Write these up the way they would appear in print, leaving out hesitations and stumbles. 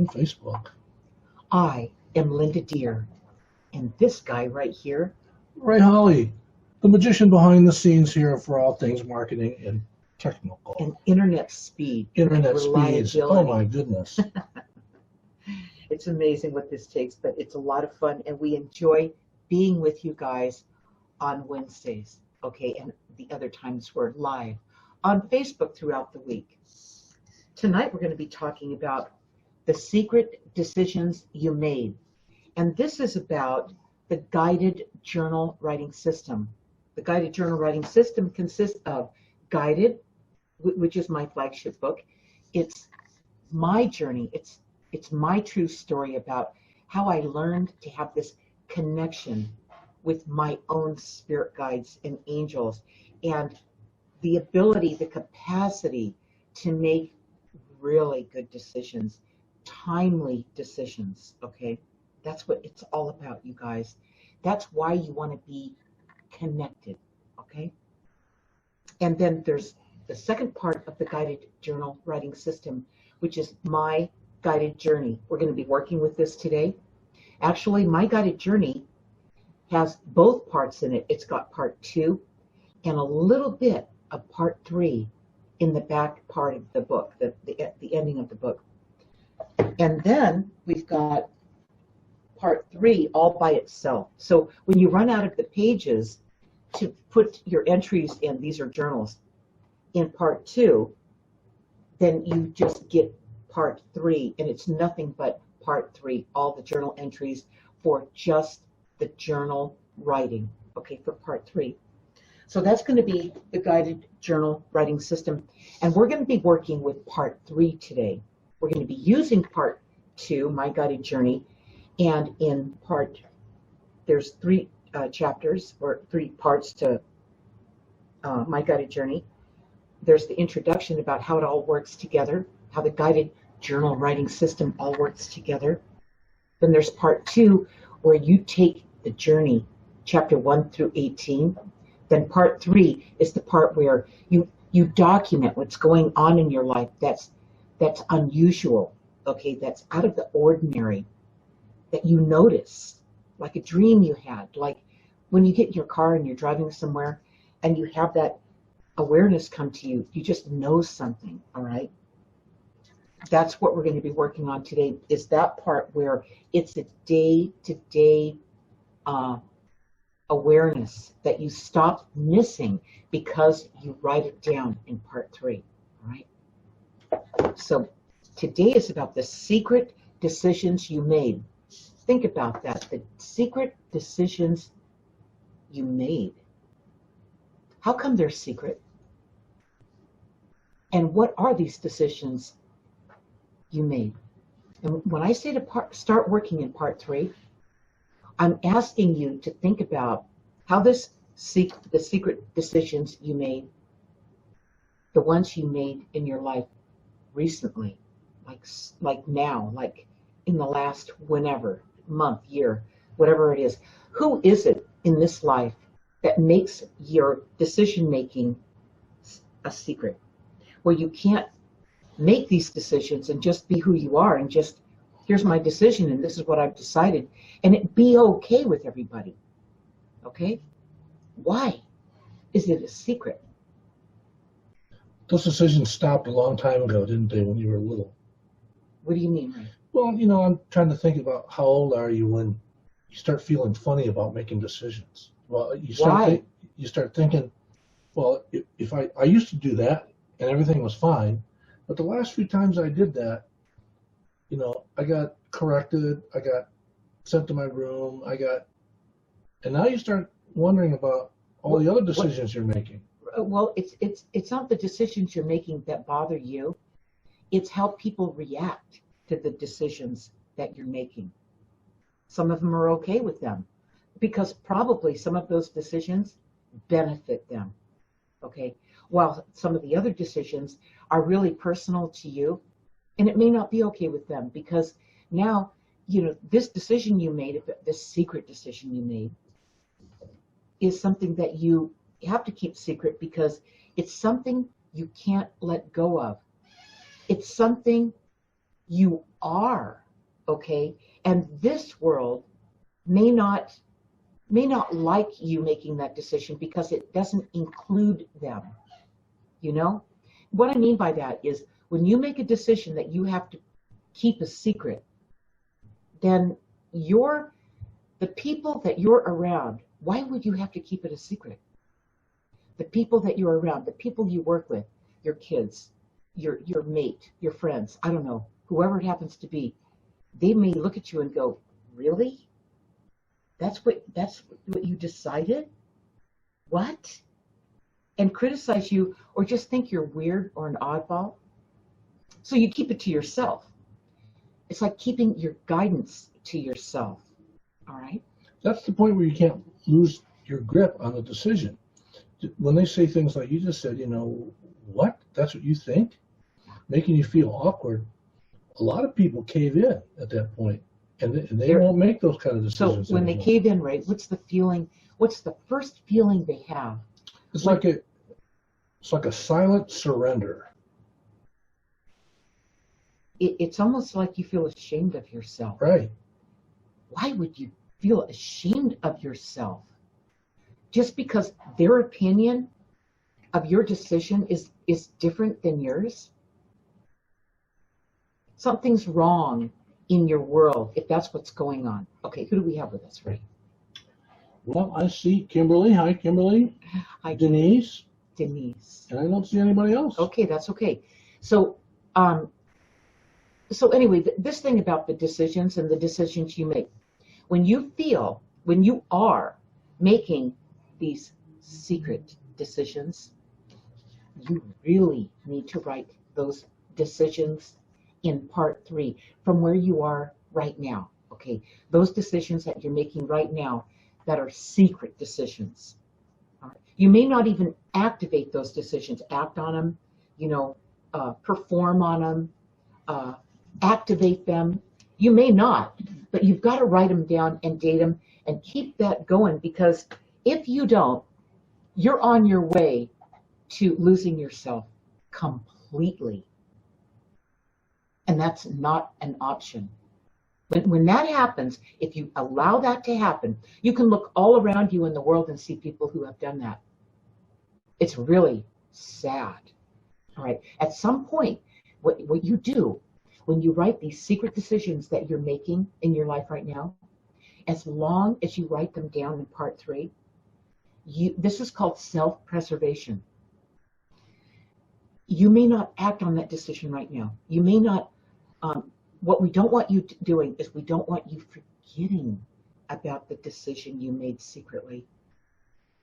on Facebook. I am Linda Deir, and this guy right here, Ray Holly, the magician behind the scenes here for all things marketing and technical. and internet speed, Internet speeds. Oh reliability. my goodness. It's amazing what this takes, but it's a lot of fun, and we enjoy being with you guys on Wednesdays, okay, and the other times we're live on Facebook throughout the week. Tonight we're going to be talking about the secret decisions you made, and this is about the guided journal writing system. The guided journal writing system consists of Guided, which is my flagship book. It's my journey. It's my true story about how I learned to have this connection with my own spirit guides and angels, and the ability, the capacity to make really good decisions, timely decisions, okay? That's what it's all about, you guys. That's why you want to be connected, okay? And then there's the second part of the guided journal writing system, which is my guided journey. We're going to be working with this today. Actually, my guided journey has both parts in it. It's got part 2 and a little bit of part 3 in the back part of the book, the ending of the book. And then we've got part 3 all by itself. So when you run out of the pages to put your entries in, these are journals, in part 2, then you just get part 3, and it's nothing but part 3, all the journal entries for just the journal writing, okay, for part 3. So that's going to be the guided journal writing system, and we're going to be working with part 3 today. We're going to be using part 2, my guided journey, and in there's 3 chapters or 3 parts to my guided journey. There's the introduction about how it all works together, how the guided journal writing system all works together. Then there's part 2, where you take the journey, chapter 1 through 18. Then part 3 is the part where you document what's going on in your life that's unusual, okay, that's out of the ordinary, that you notice, like a dream you had, like when you get in your car and you're driving somewhere and you have that awareness come to you, you just know something, all right? That's what we're going to be working on today, is that part where it's a day-to-day awareness that you stop missing because you write it down in part 3, all right? So today is about the secret decisions you made. Think about that, the secret decisions you made. How come they're secret? And what are these decisions you made? And when I say to start working in part 3, I'm asking you to think about how the secret decisions you made, the ones you made in your life recently, like now, like in the last whenever, month, year, whatever it is. Who is it in this life that makes your decision making a secret, where you can't make these decisions and just be who you are and just, here's my decision and this is what I've decided, and it be okay with everybody, okay? Why is it a secret? Those decisions stopped a long time ago, didn't they, when you were little? What do you mean, Ray? Well, I'm trying to think about how old are you when you start feeling funny about making decisions. Well, you start thinking, well, if I used to do that and everything was fine, but the last few times I did that, I got corrected, I got sent to my room, and now you start wondering about all the other decisions you're making. Well, it's not the decisions you're making that bother you. It's how people react to the decisions that you're making. Some of them are okay with them because probably some of those decisions benefit them, okay? While some of the other decisions are really personal to you, and it may not be okay with them because now, this decision you made, this secret decision you made, is something that you have to keep secret because it's something you can't let go of. It's something you are, okay? And this world may not like you making that decision because it doesn't include them, you know? What I mean by that is when you make a decision that you have to keep a secret, then the people that you're around, why would you have to keep it a secret? The people that you're around, the people you work with, your kids, your mate, your friends, I don't know, whoever it happens to be, they may look at you and go, really? That's what you decided? What? And criticize you or just think you're weird or an oddball. So you keep it to yourself. It's like keeping your guidance to yourself. All right? That's the point where you can't lose your grip on the decision. When they say things like you just said, what? That's what you think? Making you feel awkward. A lot of people cave in at that point, and they won't make those kind of decisions. So when they cave in, right, what's the feeling? What's the first feeling they have? It's like a silent surrender. It's almost like you feel ashamed of yourself. Right. Why would you feel ashamed of yourself? Just because their opinion of your decision is different than yours? Something's wrong in your world if that's what's going on. Okay, who do we have with us, Ray? Well, I see Kimberly. Hi, Kimberly. Hi, Denise. Denise. And I don't see anybody else. Okay, that's okay. So anyway, this thing about the decisions and the decisions you make, when you are making these secret decisions, you really need to write those decisions in part 3 from where you are right now. Okay, those decisions that you're making right now that are secret decisions. All right. You may not even activate those decisions, act on them, perform on them, activate them. You may not, but you've got to write them down and date them and keep that going, because if you don't, you're on your way to losing yourself completely. And that's not an option. When that happens, if you allow that to happen, you can look all around you in the world and see people who have done that. It's really sad. All right. At some point, what you do when you write these secret decisions that you're making in your life right now, as long as you write them down in part 3, this is called self-preservation. You may not act on that decision right now. You may not. What we don't want you doing is we don't want you forgetting about the decision you made secretly.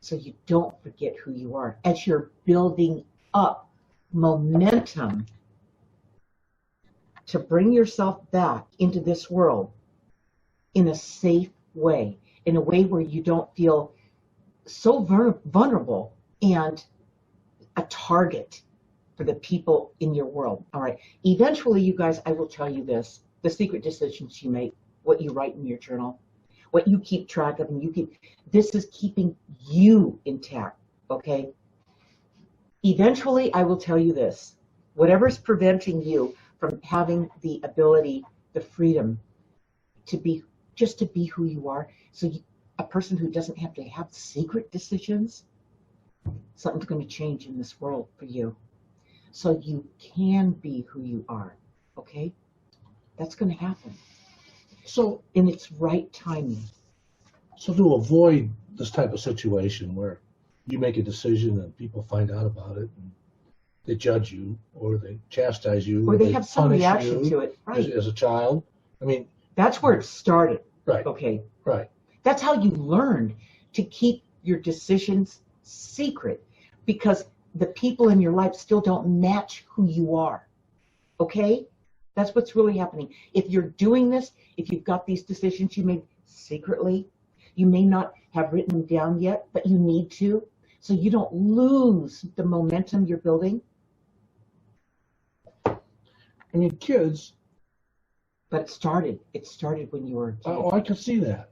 So you don't forget who you are. As you're building up momentum to bring yourself back into this world in a safe way, in a way where you don't feel so vulnerable and a target for the people in your world. All right. Eventually, you guys, I will tell you this, the secret decisions you make, what you write in your journal, what you keep track of, and this is keeping you intact, okay? Eventually, I will tell you this, whatever's preventing you from having the ability, the freedom to be who you are, so a person who doesn't have to have secret decisions, something's going to change in this world for you. So you can be who you are, okay? That's going to happen. So in its right timing. So to avoid this type of situation where you make a decision and people find out about it and they judge you or they chastise you or they have some reaction to it, right? As a child, I mean, that's where it started. Right. Okay. Right. That's how you learned to keep your decisions secret, because the people in your life still don't match who you are. Okay? That's what's really happening. If you're doing this, if you've got these decisions you made secretly, you may not have written them down yet, but you need to, so you don't lose the momentum you're building. I mean, kids. But it started when you were a kid. Oh, I can see that.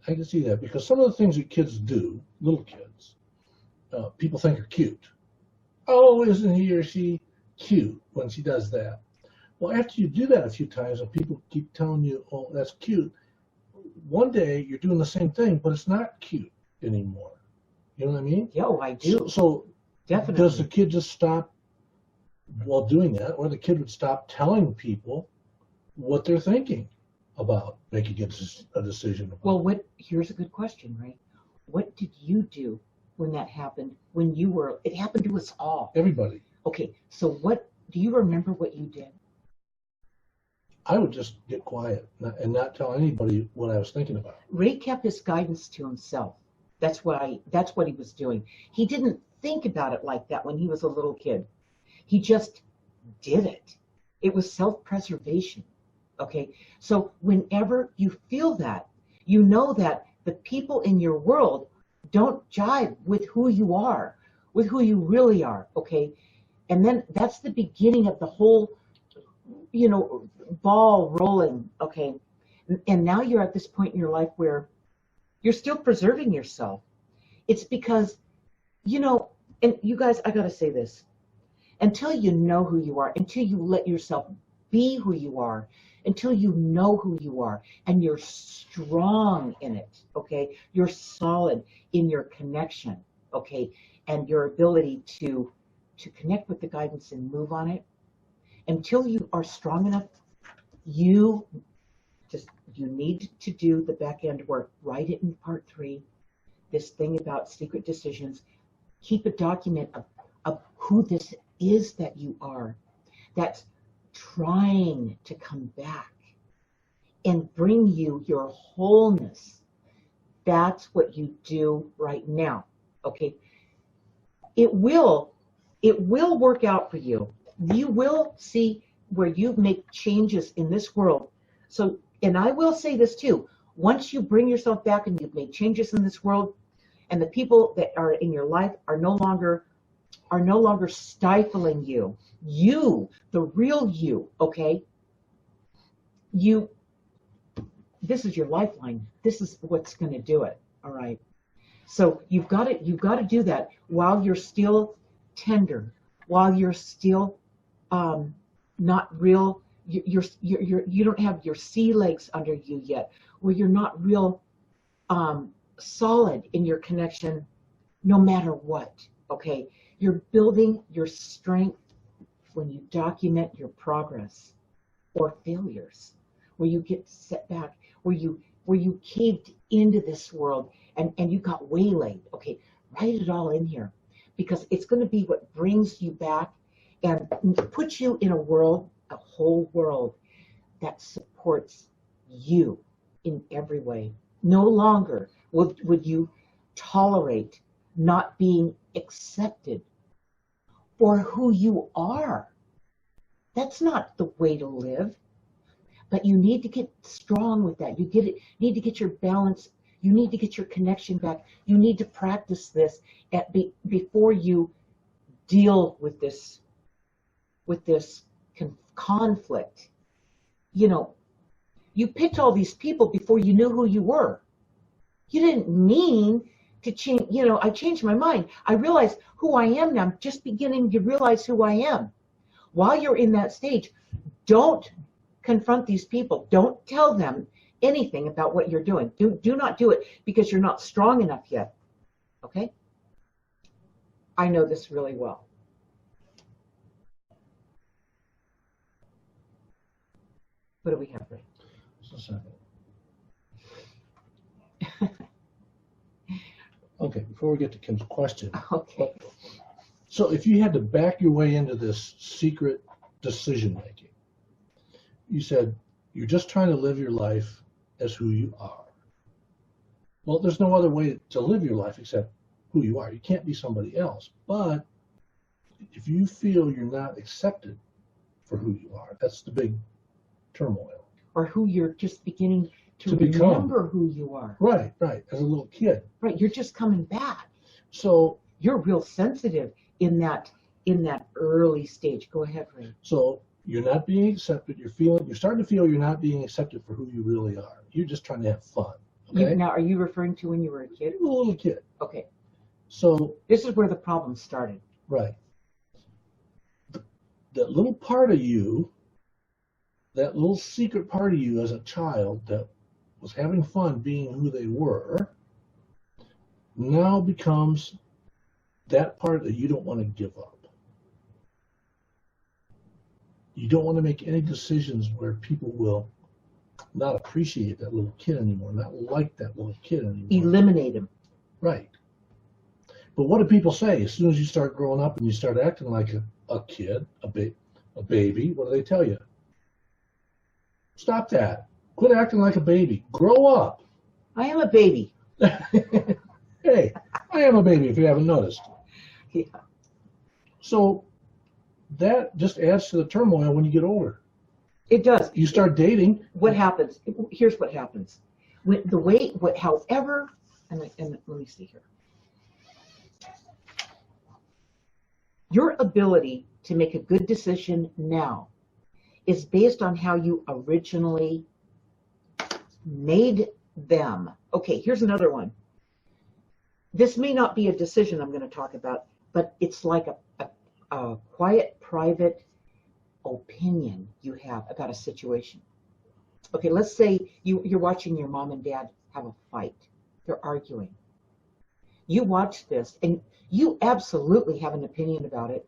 Because some of the things that kids do, little kids, people think are cute. Oh, isn't he or she cute when she does that? Well, after you do that a few times and people keep telling you, oh, that's cute, one day you're doing the same thing, but it's not cute anymore. You know what I mean? Yeah, I do. So Definitely. does the kid just stop while doing that, or the kid would stop telling people what they're thinking about making a decision about? Well, here's a good question, right? What did you do when that happened? It happened to us all. Everybody. Okay, so do you remember what you did? I would just get quiet and not tell anybody what I was thinking about. Ray kept his guidance to himself. That's what he was doing. He didn't think about it like that when he was a little kid. He just did it. It was self-preservation. Okay, so whenever you feel that, you know that the people in your world don't jive with who you are, with who you really are. Okay, and then that's the beginning of the whole, ball rolling. Okay, and now you're at this point in your life where you're still preserving yourself. It's because, and you guys, I gotta say this, until you know who you are, until you let yourself be who you are, until you know who you are and you're strong in it, okay? You're solid in your connection, okay? And your ability to connect with the guidance and move on it. Until you are strong enough, you need to do the back end work. Write it in part 3, this thing about secret decisions. Keep a document of who this is that you are, that's trying to come back and bring you your wholeness. That's what you do right now. Okay. It will work out for you. You will see where you make changes in this world. So, and I will say this too, once you bring yourself back and you've made changes in this world, and the people that are in your life are no longer stifling you, the real you, okay? This is your lifeline. This is what's going to do it. All right. So you've got to do that while you're still tender, while you're still not real. You don't have your sea legs under you yet, where you're not real solid in your connection, no matter what. Okay. You're building your strength when you document your progress or failures, where you get set back, where you caved into this world and you got waylaid. Okay, write it all in here, because it's going to be what brings you back and puts you in a whole world that supports you in every way. No longer would you tolerate not being accepted for who you are. That's not the way to live. But you need to get strong with that. Need to get your balance. You need to get your connection back. You need to practice this before you deal with this conflict. You picked all these people before you knew who you were. You didn't mean to change. I changed my mind. I realized who I am now. I'm just beginning to realize who I am. While you're in that stage, don't confront these people. Don't tell them anything about what you're doing. Do not do it, because you're not strong enough yet. Okay? I know this really well. What do we have, Ray? Just a second. Okay, before we get to Kim's question. Okay. So if you had to back your way into this secret decision making, you said you're just trying to live your life as who you are. Well, there's no other way to live your life except who you are. You can't be somebody else. But if you feel you're not accepted for who you are, that's the big turmoil. Or who you're just beginning to remember who you are. Right, as a little kid. Right, you're just coming back. So you're real sensitive in that early stage. Go ahead, Ray. So you're not being accepted. You're starting to feel you're not being accepted for who you really are. You're just trying to have fun. Okay? Now, are you referring to when you were a kid? A little kid. Okay. So this is where the problem started. Right. That little part of you that little secret part of you as a child that was having fun being who they were now becomes that part that you don't want to give up. You don't want to make any decisions where people will not appreciate that little kid anymore, not like that little kid anymore. Eliminate him. Right. But what do people say as soon as you start growing up and you start acting like a kid, a baby? What do they tell you? Stop that. Quit acting like a baby. Grow up. I am a baby. Hey, I am a baby if you haven't noticed. Yeah. So that just adds to the turmoil when you get older. It does. You start dating. What happens? Here's what happens. However, and let me see here. Your ability to make a good decision now is based on how you originally made them. Okay, here's another one. This may not be a decision I'm going to talk about, but it's like a quiet, private opinion you have about a situation. Okay, let's say you're watching your mom and dad have a fight. They're arguing. You watch this, and you absolutely have an opinion about it.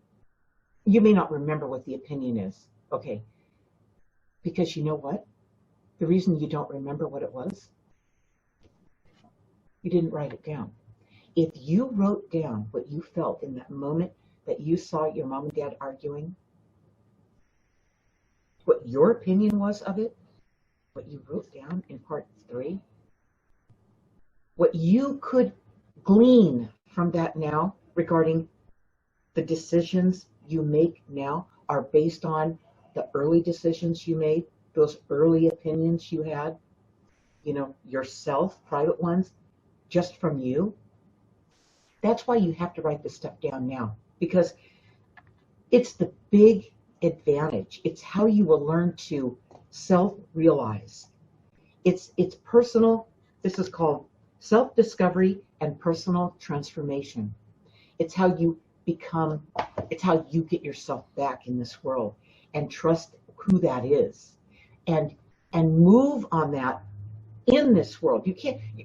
You may not remember what the opinion is, okay? Because you know what? The reason you don't remember what it was, you didn't write it down. If you wrote down what you felt in that moment that you saw your mom and dad arguing, what your opinion was of it, what you wrote down in part 3, what you could glean from that now regarding the decisions you make now are based on the early decisions you made, those early opinions you had, yourself, private ones, just from you. That's why you have to write this stuff down now, because it's the big advantage. It's how you will learn to self-realize. It's personal. This is called self-discovery and personal transformation. It's how you get yourself back in this world and trust who that is and move on that in this world.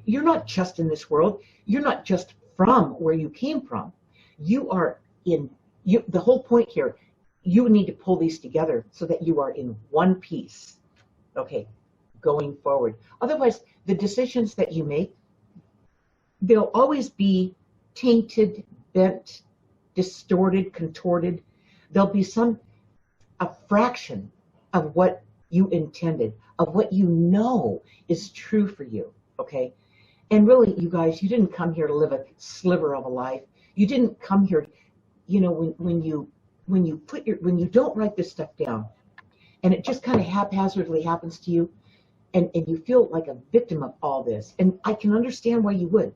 You're not just in this world. You're not just from where you came from. You are the whole point here, you need to pull these together so that you are in one piece, okay, going forward. Otherwise, the decisions that you make, they'll always be tainted, bent, distorted, contorted. There'll be a fraction of what you intended, of what you know is true for you, okay? And really, you guys, you didn't come here to live a sliver of a life. You didn't come here, when you don't write this stuff down, and it just kind of haphazardly happens to you, and you feel like a victim of all this, and I can understand why you would.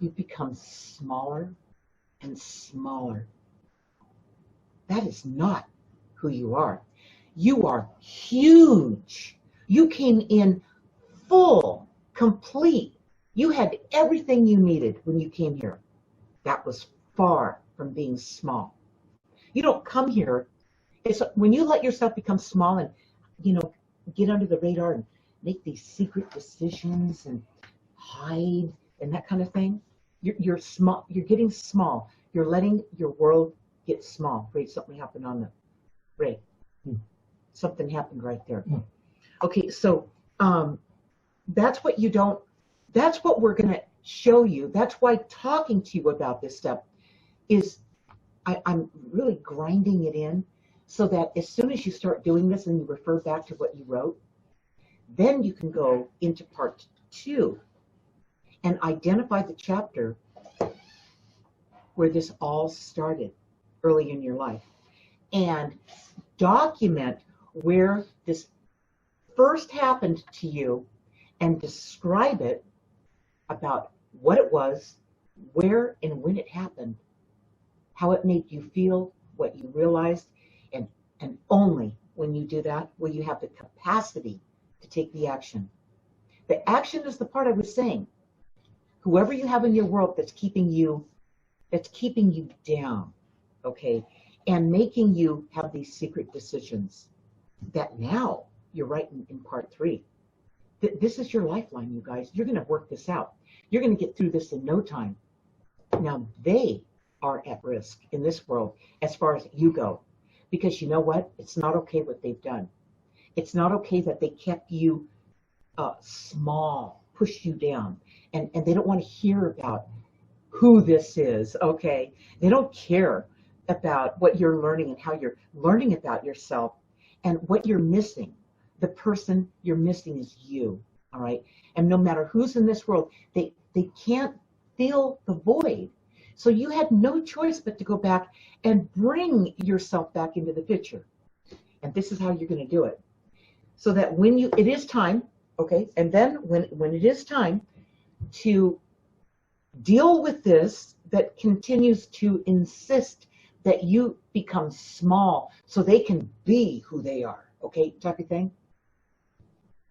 You become smaller and smaller. That is not who you are. You are huge. You came in full, complete. You had everything you needed when you came here. That was far from being small. You don't come here. It's when you let yourself become small and, get under the radar and make these secret decisions and hide and that kind of thing. You're small. You're getting small. You're letting your world get small. Ray, something happened on the Ray. Something happened right there. Okay, so that's what you don't. That's what we're going to show you. That's why talking to you about this stuff is, I'm really grinding it in so that as soon as you start doing this and you refer back to what you wrote, then you can go into part 2 and identify the chapter where this all started early in your life and document where this first happened to you and describe it about what it was, where and when it happened, how it made you feel, what you realized, and only when you do that will you have the capacity to take the action. The action is the part I was saying. Whoever you have in your world that's keeping you down, okay, and making you have these secret decisions. that now you're right in part 3. This is your lifeline, you guys. You're going to work this out. You're going to get through this in no time. Now they are at risk in this world as far as you go. Because you know what? It's not okay what they've done. It's not okay that they kept you small, pushed you down. And they don't want to hear about who this is, okay? They don't care about what you're learning and how you're learning about yourself and what you're missing. The person you're missing is you, all right? And no matter who's in this world, they can't fill the void. So you had no choice but to go back and bring yourself back into the picture. And this is how you're going to do it. So that when it is time, okay, and then when it is time to deal with this that continues to insist that you become small so they can be who they are, okay, type of thing.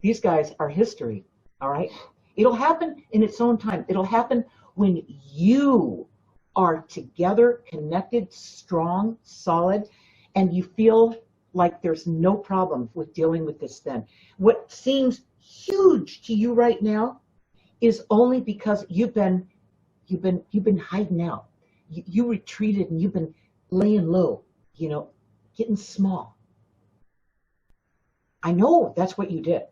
These guys are history, all right? It'll happen in its own time. It'll happen when you are together, connected, strong, solid, and you feel like there's no problem with dealing with this then. What seems huge to you right now is only because you've been hiding out. You retreated and you've been laying low, getting small. I know that's what you did.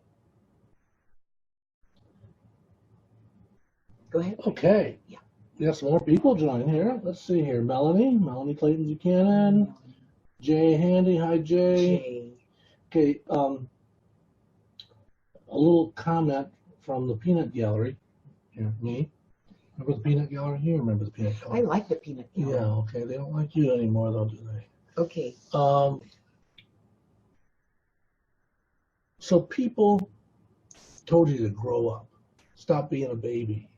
Go ahead. Okay. Yeah. We have some more people join here. Let's see here. Melanie Clayton Buchanan. Jay Handy. Hi, Jay. Okay. A little comment from the Peanut Gallery. Yeah, me. Remember the Peanut Gallery? You remember the Peanut Gallery? I like the Peanut Gallery. Yeah, okay. They don't like you anymore, though, do they? Okay. So people told you to grow up. Stop being a baby.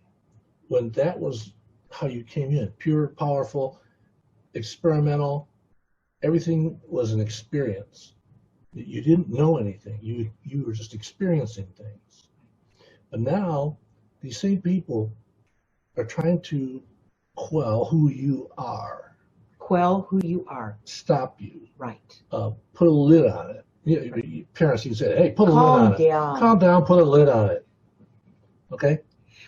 When that was how you came in. Pure, powerful, experimental. Everything was an experience. You didn't know anything. You were just experiencing things. But now, these same people are trying to quell who you are. Quell who you are. Stop you. Right. Put a lid on it. Parents, you say, hey, put a lid on it. Calm down, put a lid on it. Okay?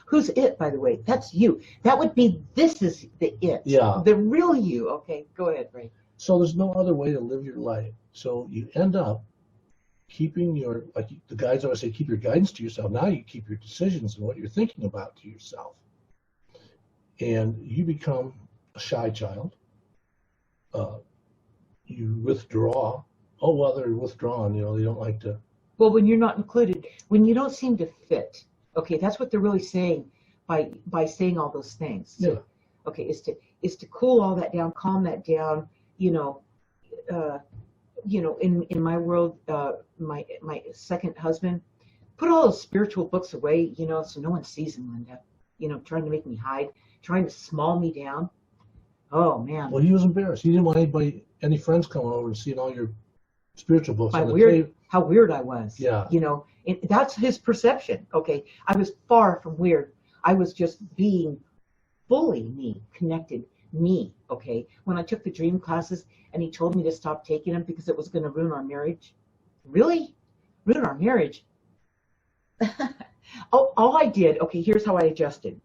Who's it, by the way? That's you. That would be, this is the it. Yeah. The real you. Okay, go ahead, Ray. So there's no other way to live your life. So you end up keeping your, like the guides always say, keep your guidance to yourself. Now you keep your decisions and what you're thinking about to yourself. And you become a shy child. You withdraw. Oh, well, they're withdrawn. They don't like to. Well, when you're not included, when you don't seem to fit. Okay, that's what they're really saying by saying all those things. Yeah. Okay, is to cool all that down, calm that down. In my world, my second husband put all those spiritual books away. So no one sees them, Linda. Trying to make me hide, trying to small me down. Oh man. Well, he was embarrassed. He didn't want any friends coming over and seeing all your spiritual books. How weird I was. Yeah. That's his perception. Okay, I was far from weird. I was just being fully me, connected me. Okay, when I took the dream classes and he told me to stop taking them because it was going to ruin our marriage. Really? Ruin our marriage? all I did, okay, here's how I adjusted.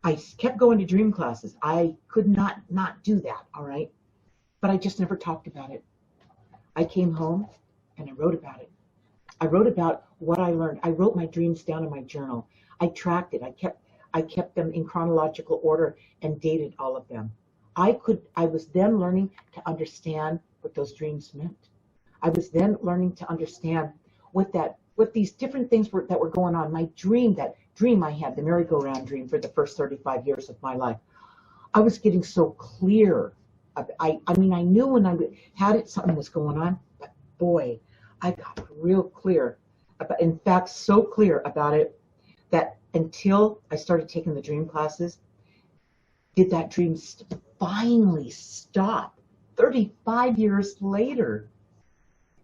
I kept going to dream classes. I could not do that, all right? But I just never talked about it. I came home and I wrote about it. I wrote about what I learned. I wrote my dreams down in my journal. I tracked it. I kept them in chronological order and dated all of them. I was then learning to understand what those dreams meant. I was then learning to understand what these different things that were going on. My dream, that dream I had, the merry-go-round dream for the first 35 years of my life. I was getting so clear. I knew when I had it, something was going on, but boy, I got real clear. In fact, so clear about it that until I started taking the dream classes, did that dream finally stop 35 years later.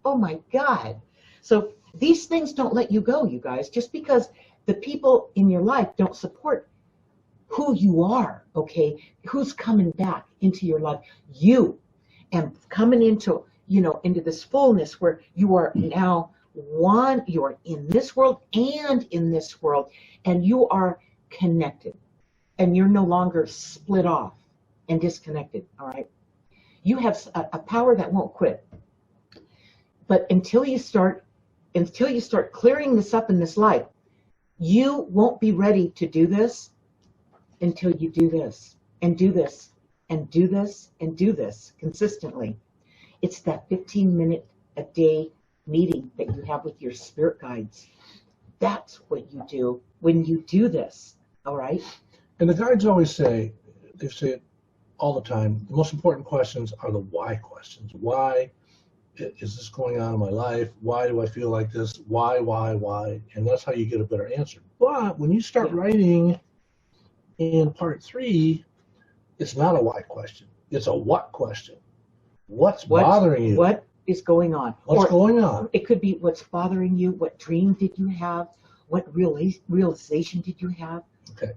Oh my God. So these things don't let you go, you guys, just because the people in your life don't support who you are, okay? Who's coming back into your life? You. And coming into into this fullness where you are now one, you are in this world and in this world, and you are connected, and you're no longer split off and disconnected, all right? You have a power that won't quit. But until you start clearing this up in this life, you won't be ready to do this until you do this and do this and do this and do this consistently. It's that 15-minute a day meeting that you have with your spirit guides. That's what you do when you do this, all right? And the guides always say, they say it all the time, the most important questions are the why questions. Why is this going on in my life? Why do I feel like this? Why? And that's how you get a better answer. But when you start writing in part 3, it's not a why question. It's a what question. What's bothering you? What is going on? What's going on? It could be what's bothering you. What dream did you have? What realization did you have? Okay.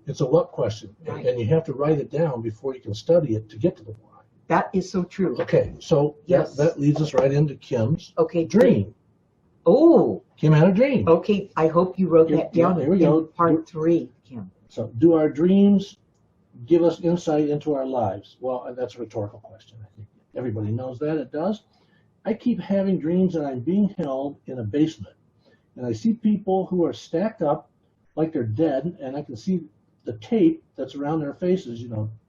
It's a what question. Right. And you have to write it down before you can study it to get to the why. That is so true. Okay, so yes, that leads us right into Kim's dream. Oh. Kim had a dream. Okay, I hope you wrote that down in part 3, Kim. So, do our dreams give us insight into our lives? Well, that's a rhetorical question. I think everybody knows that it does. I keep having dreams that I'm being held in a basement. And I see people who are stacked up like they're dead, and I can see the tape that's around their faces,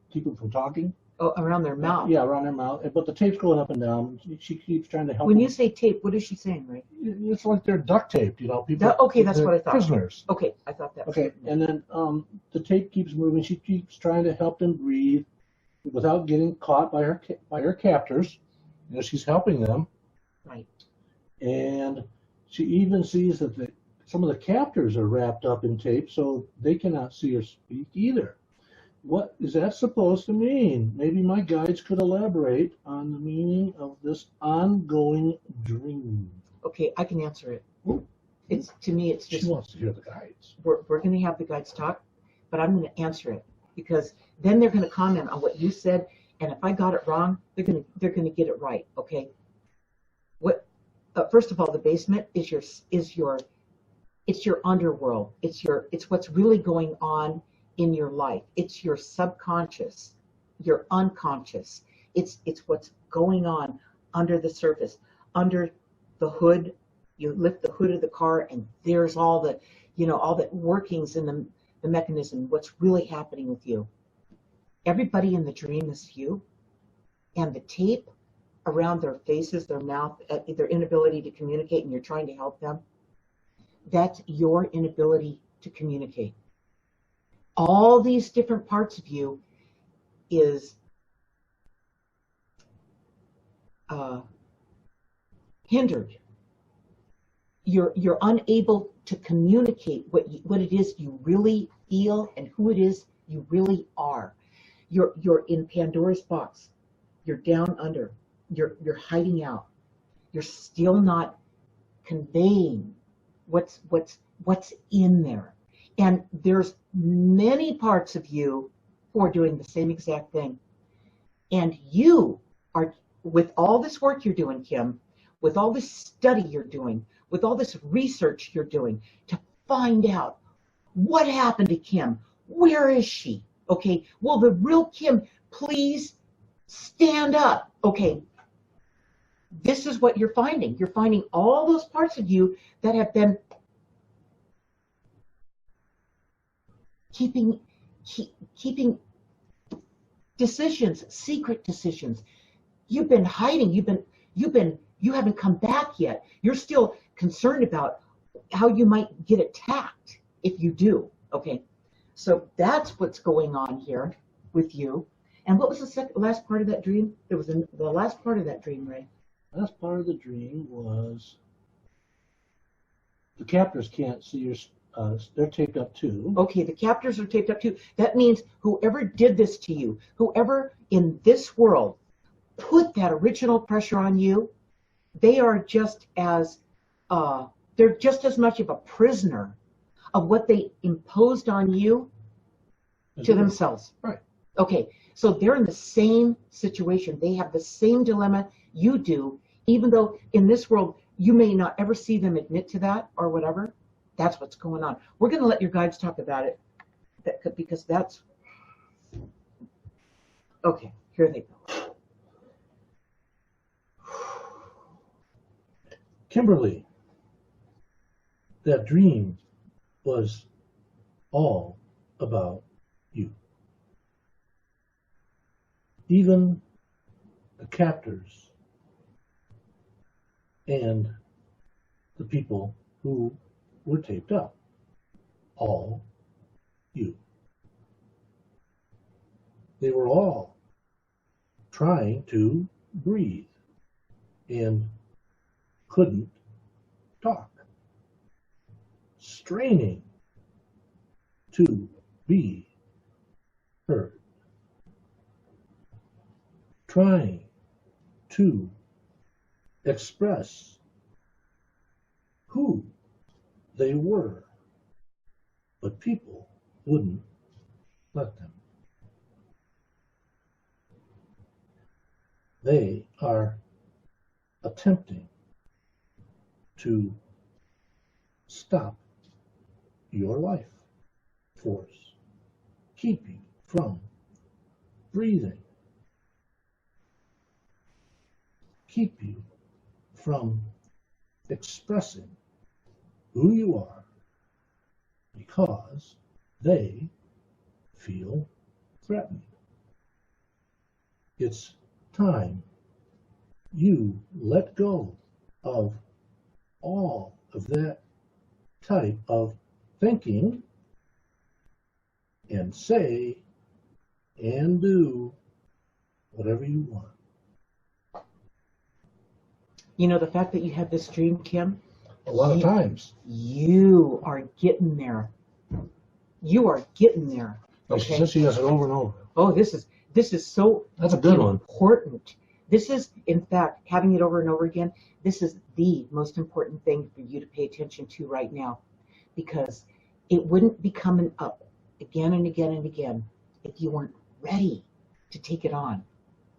keep them from talking. Oh, around their mouth. Yeah, around their mouth. But the tape's going up and down. She keeps trying to help When them. you say tape, what is she saying, Ray? It's like they're duct taped, people. Okay, that's what I thought. Prisoners. Okay, I thought that was okay, and then the tape keeps moving. She keeps trying to help them breathe without getting caught by her captors. She's helping them. Right. And she even sees that some of the captors are wrapped up in tape, so they cannot see or speak either. What is that supposed to mean? Maybe my guides could elaborate on the meaning of this ongoing dream. Okay, I can answer it. Ooh. To me, it's just... She wants to hear the guides. We're going to have the guides talk, but I'm going to answer it, because then they're going to comment on what you said, and if I got it wrong, they're going to get it right, okay? First of all, the basement is your underworld. It's what's really going on in your life. It's your subconscious, your unconscious. It's what's going on under the surface, under the hood. You lift the hood of the car, and there's all the workings in the mechanism, what's really happening with you. Everybody in the dream is you, and the tape around their faces, their mouth, their inability to communicate, and you're trying to help them. That's your inability to communicate. All these different parts of you is hindered. You're unable to communicate what it is you really feel and who it is you really are. You're in Pandora's box. You're down under. You're hiding out. You're still not conveying what's in there. And there's many parts of you who are doing the same exact thing. And you are, with all this work you're doing, Kim, with all this study you're doing, with all this research you're doing to find out what happened to Kim, where is she? Okay, will the real Kim please stand up? Okay, this is what you're finding. You're finding all those parts of you that have been keeping decisions, secret decisions. You've been hiding. You haven't come back yet. You're still concerned about how you might get attacked if you do. Okay, so that's what's going on here with you. And what was the last part of that dream? There was the last part of that dream, Ray. Last part of the dream was the captors can't see your. They're taped up too. Okay, the captors are taped up too. That means whoever did this to you, whoever in this world put that original pressure on you, they are just as they're just as much of a prisoner of what they imposed on you to themselves. Right. Okay, So they're in the same situation. They have the same dilemma you do, even though in this world you may not ever see them admit to that or whatever. That's what's going on. We're going to let your guides talk about it because that's okay. Here they go. Kimberly, that dream was all about you. Even the captors and the people who were taped up, all you. They were all trying to breathe and couldn't talk, straining to be heard, trying to express who they were, but people wouldn't let them. They are attempting to stop your life force, keep you from breathing, keep you from expressing who you are, because they feel threatened. It's time you let go of all of that type of thinking and say and do whatever you want. You know, the fact that you had this dream, Kim, A lot of times. you are getting there. You are getting there. Like Okay. she says, she has it over and over. Oh, this is so That's a good one. important. This is, in fact, having it over and over again, this is the most important thing for you to pay attention to right now, because it wouldn't be coming up again and again and again if you weren't ready to take it on.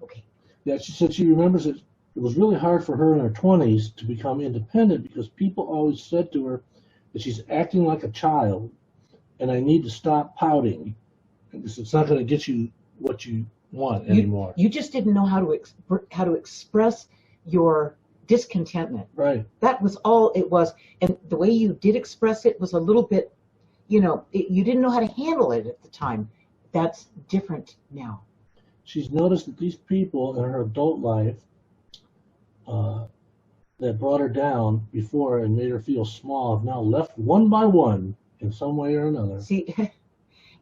Okay. Yeah, she said she remembers it was really hard for her in her 20s to become independent because people always said to her that she's acting like a child and I need to stop pouting because it's not going to get you what you want anymore. You just didn't know how to express your discontentment. Right. That was all it was. And the way you did express it was a little bit, you didn't know how to handle it at the time. That's different now. She's noticed that these people in her adult life that brought her down before and made her feel small have now left one by one in some way or another. See,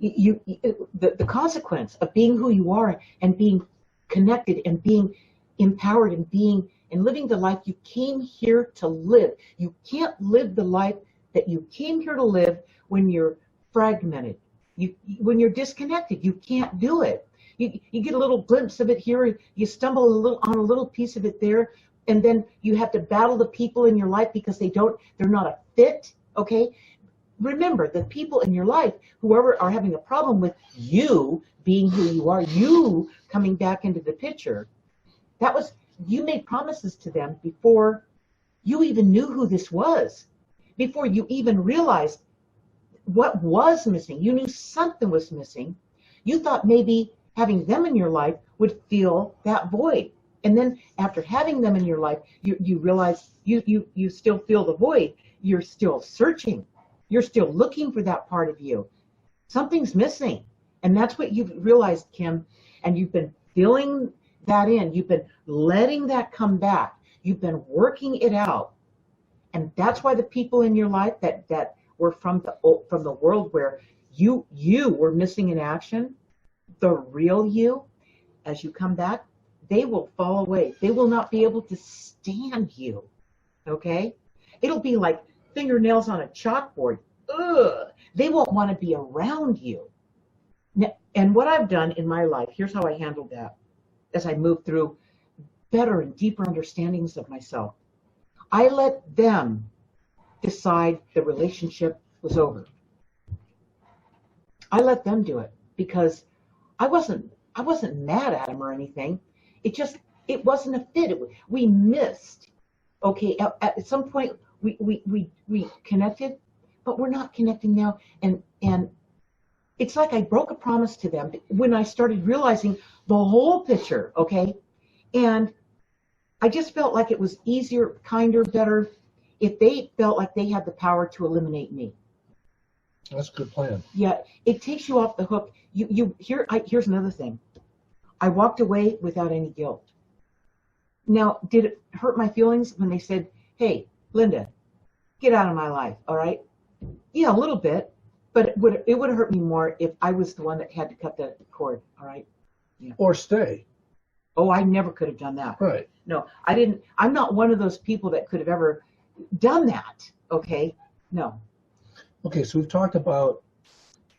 the consequence of being who you are and being connected and being empowered and living the life you came here to live. You can't live the life that you came here to live when you're fragmented. When you're disconnected, you can't do it. You get a little glimpse of it here, you stumble on a little piece of it there, and then you have to battle the people in your life because they're not a fit, okay? Remember, the people in your life, whoever are having a problem with you being who you are, you coming back into the picture, you made promises to them before you even knew who this was, before you even realized what was missing. You knew something was missing. You thought maybe having them in your life would fill that void. And then after having them in your life, you realize you still feel the void. You're still searching. You're still looking for that part of you. Something's missing. And that's what you've realized, Kim. And you've been filling that in. You've been letting that come back. You've been working it out. And that's why the people in your life that were from the world where you were missing in action, the real you, as you come back, they will fall away. They will not be able to stand you. Okay? It'll be like fingernails on a chalkboard. Ugh. They won't want to be around you. Now, and what I've done in my life, here's how I handled that as I moved through better and deeper understandings of myself. I let them decide the relationship was over. I let them do it because I wasn't I wasn't mad at him or anything. It wasn't a fit. We missed. Okay, at some point we connected, but we're not connecting now. And it's like I broke a promise to them when I started realizing the whole picture. Okay, and I just felt like it was easier, kinder, better if they felt like they had the power to eliminate me. That's a good plan. Yeah, it takes you off the hook. Here's another thing. I walked away without any guilt. Now, did it hurt my feelings when they said, "Hey, Linda, get out of my life"? All right. Yeah, a little bit, but it would hurt me more if I was the one that had to cut the cord. All right. Yeah. Or stay. Oh, I never could have done that. Right. No, I didn't. I'm not one of those people that could have ever done that. Okay. No. Okay, so we've talked about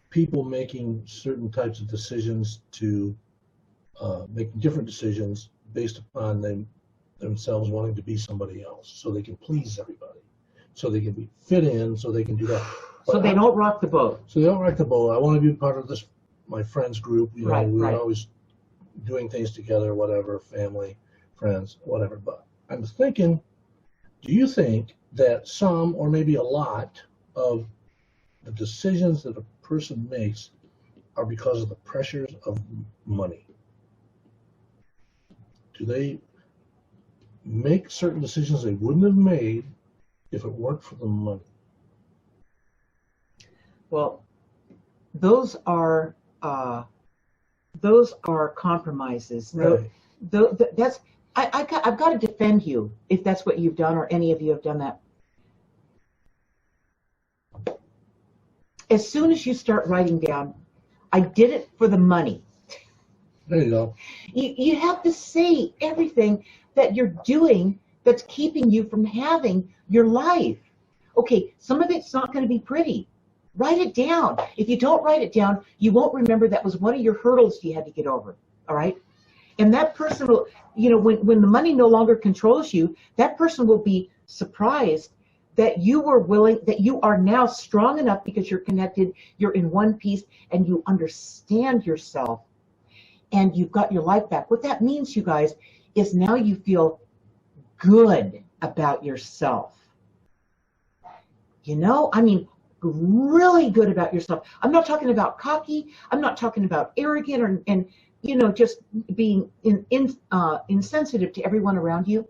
people making certain types of decisions to make different decisions based upon themselves wanting to be somebody else, so they can please everybody, so they can fit in, so they can do that. So they don't rock the boat. So they don't rock the boat. I want to be part of this, my friends group. You know, we're always doing things together, whatever, family, friends, whatever. But I was thinking, do you think that some, or maybe a lot, of the decisions that a person makes are because of the pressures of money? Do they make certain decisions they wouldn't have made if it weren't for the money? Well, those are compromises. Right. I've got to defend you if that's what you've done, or any of you have done that. As soon as you start writing down, I did it for the money. There you go. You have to say everything that you're doing that's keeping you from having your life. Okay, some of it's not going to be pretty. Write it down. If you don't write it down, you won't remember that was one of your hurdles you had to get over. All right? And that person will, when the money no longer controls you, that person will be surprised that you were willing, that you are now strong enough because you're connected, you're in one piece, and you understand yourself, and you've got your life back. What that means, you guys, is now you feel good about yourself. Really good about yourself. I'm not talking about cocky. I'm not talking about arrogant and just being insensitive to everyone around you.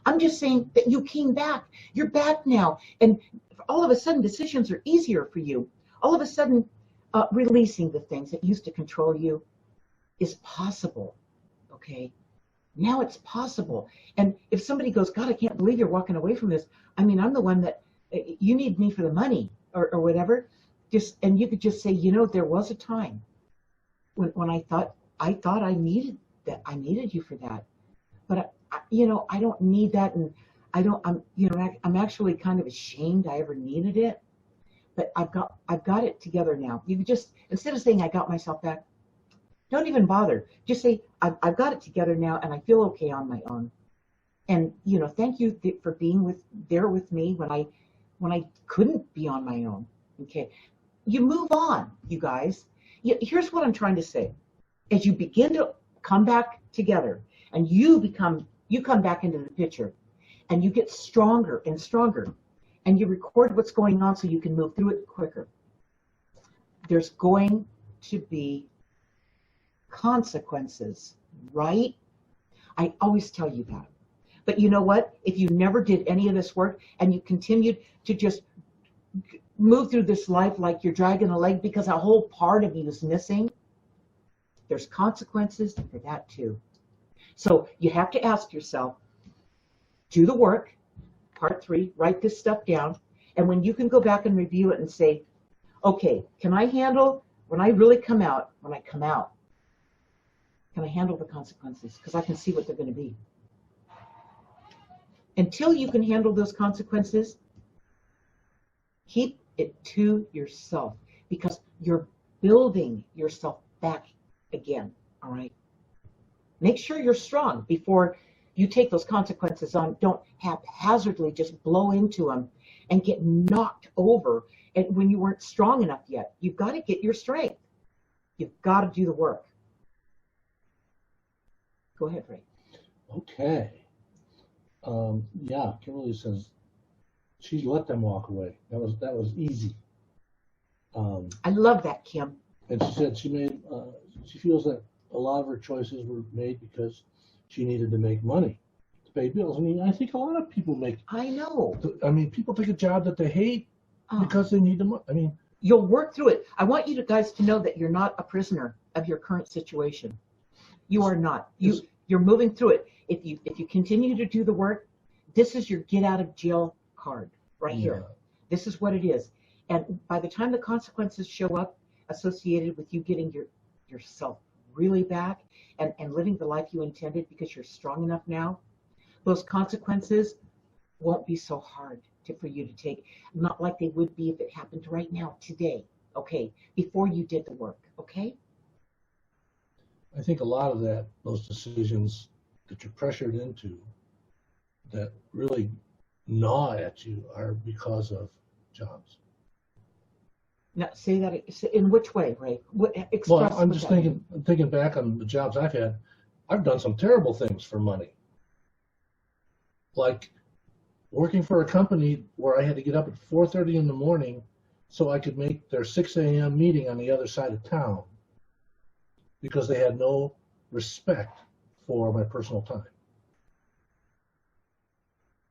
I'm just saying that you came back. You're back now. And all of a sudden, decisions are easier for you. All of a sudden, releasing the things that used to control you is possible. Okay? Now it's possible. And if somebody goes, "God, I can't believe you're walking away from this." I'm the one that, you need me for the money or whatever. And you could just say, there was a time when I thought I needed that. I needed you for that. But I don't need that, and I'm actually kind of ashamed I ever needed it. But I've got it together now. You could just, instead of saying I got myself back, don't even bother. Just say I've got it together now, and I feel okay on my own. And thank you for being there with me when I couldn't be on my own. Okay, you move on, you guys. Here's what I'm trying to say: as you begin to come back together, and you come back into the picture, and you get stronger and stronger, and you record what's going on so you can move through it quicker. There's going to be consequences, right? I always tell you that. But you know what? If you never did any of this work and you continued to just move through this life like you're dragging a leg because a whole part of you is missing, there's consequences for that too. So you have to ask yourself, do the work, part 3, write this stuff down, and when you can go back and review it and say, okay, can I handle, when I really come out, can I handle the consequences? Because I can see what they're going to be. Until you can handle those consequences, keep it to yourself, because you're building yourself back again, all right? Make sure you're strong before you take those consequences on. Don't haphazardly just blow into them and get knocked over and when you weren't strong enough yet. You've got to get your strength. You've got to do the work. Go ahead, Ray. Okay. Yeah, Kimberly says she let them walk away. That was easy. I love that, Kim. And she said she feels that a lot of her choices were made because she needed to make money to pay bills. I mean, I think a lot of people make. I know. I mean, people take a job that they hate because they need the money. I mean, you'll work through it. I want you guys to know that you're not a prisoner of your current situation. You are not. You're moving through it. If you continue to do the work, this is your get out of jail card right here. This is what it is. And by the time the consequences show up associated with you getting yourself really back and living the life you intended because you're strong enough now, those consequences won't be so hard for you to take. Not like they would be if it happened right now, today, okay, before you did the work, okay? I think a lot of those decisions that you're pressured into that really gnaw at you are because of jobs. Now, say that in which way, Ray? Well, I'm just thinking back on the jobs I've had. I've done some terrible things for money. Like working for a company where I had to get up at 4:30 in the morning so I could make their 6 a.m. meeting on the other side of town because they had no respect for my personal time.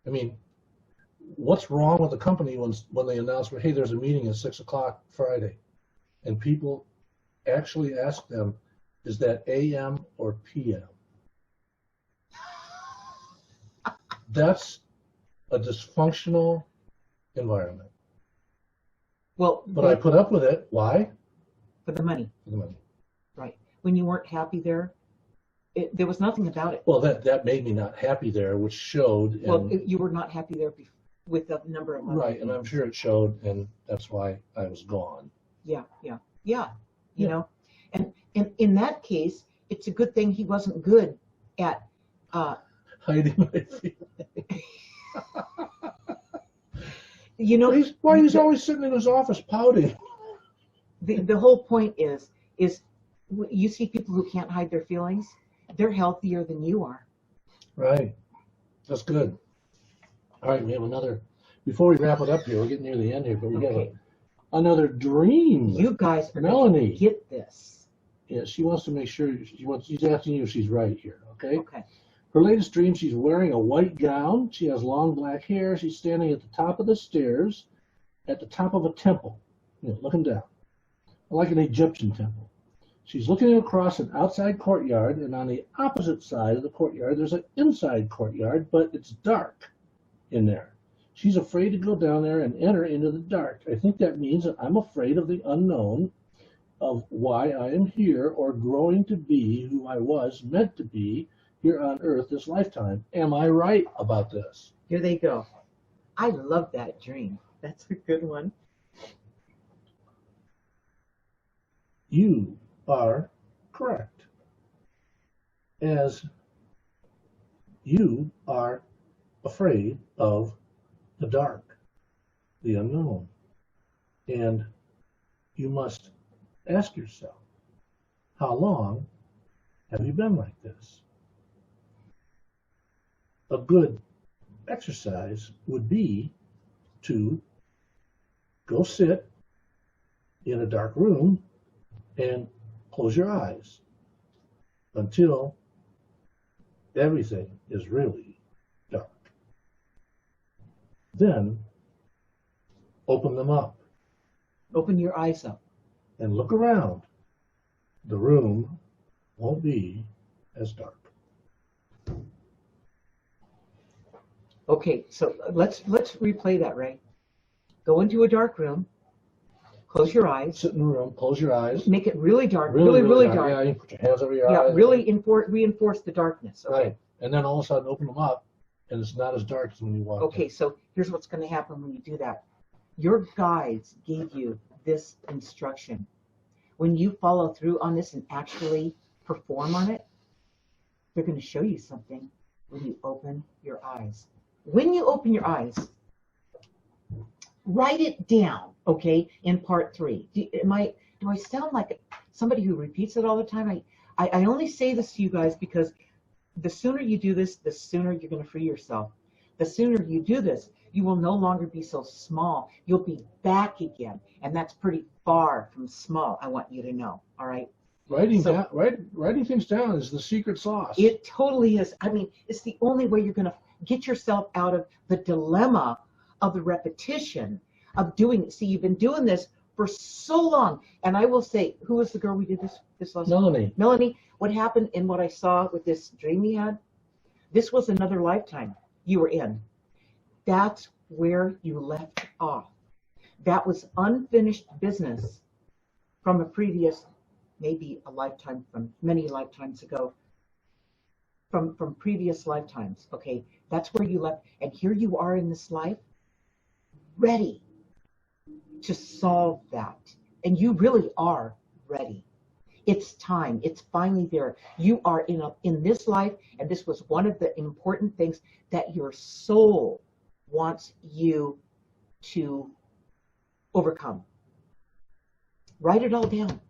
I mean, what's wrong with the company when they announce, hey, there's a meeting at 6 o'clock Friday, and people actually ask them, is that AM or PM? That's a dysfunctional environment. But I put up with it. Why? For the money. For the money. Right. When you weren't happy there, there was nothing about it. Well, that made me not happy there, which showed. You were not happy there with a number of months. Right, and I'm sure it showed, and that's why I was gone. Yeah. You know, and in that case, it's a good thing he wasn't good at hiding my feelings. You know, he's always sitting in his office pouting. The whole point is you see people who can't hide their feelings, they're healthier than you are. Right. That's good. All right, we have another. Before we wrap it up here, we're getting near the end here, but we have another dream. You guys are Melanie. Going to get this. Yeah, she wants to make sure she's asking you if she's right here. Okay. Okay. Her latest dream, she's wearing a white gown. She has long black hair. She's standing at the top of the stairs, at the top of a temple, looking down, like an Egyptian temple. She's looking across an outside courtyard, and on the opposite side of the courtyard, there's an inside courtyard, but it's dark in there. She's afraid to go down there and enter into the dark. I think that means that I'm afraid of the unknown, of why I am here, or growing to be who I was meant to be here on earth this lifetime. Am I right about this? Here they go. I love that dream. That's a good one. You are correct, as you are afraid of the dark, the unknown, and you must ask yourself, how long have you been like this? A good exercise would be to go sit in a dark room and close your eyes until everything is really dark. Then open them up. Open your eyes up. And look around. The room won't be as dark. Okay, so let's replay that, Ray. Go into a dark room. Close your eyes. Sit in the room. Close your eyes. Make it really dark. Really dark. Yeah, you put your hands over your eyes. Yeah, really reinforce the darkness. Okay. Right. And then all of a sudden open them up, and it's not as dark as when you walk in. Okay, so here's what's going to happen when you do that. Your guides gave you this instruction. When you follow through on this and actually perform on it, they're going to show you something when you open your eyes. When you open your eyes, write it down, okay, in part 3. Do I sound like somebody who repeats it all the time? I only say this to you guys because the sooner you do this, the sooner you're going to free yourself. The sooner you do this, you will no longer be so small. You'll be back again. And that's pretty far from small, I want you to know. All right? Writing things down is the secret sauce. It totally is. I mean, it's the only way you're going to get yourself out of the dilemma of the repetition of doing it. See, you've been doing this for so long. And I will say, who was the girl we did this last Melanie. Melanie, what happened in what I saw with this dream you had, this was another lifetime you were in. That's where you left off. That was unfinished business from a previous, maybe a lifetime from many lifetimes ago, from previous lifetimes, okay? That's where you left. And here you are in this life, ready to solve that. And you really are ready. It's time. It's finally there. You are in this life, and this was one of the important things that your soul wants you to overcome. Write it all down.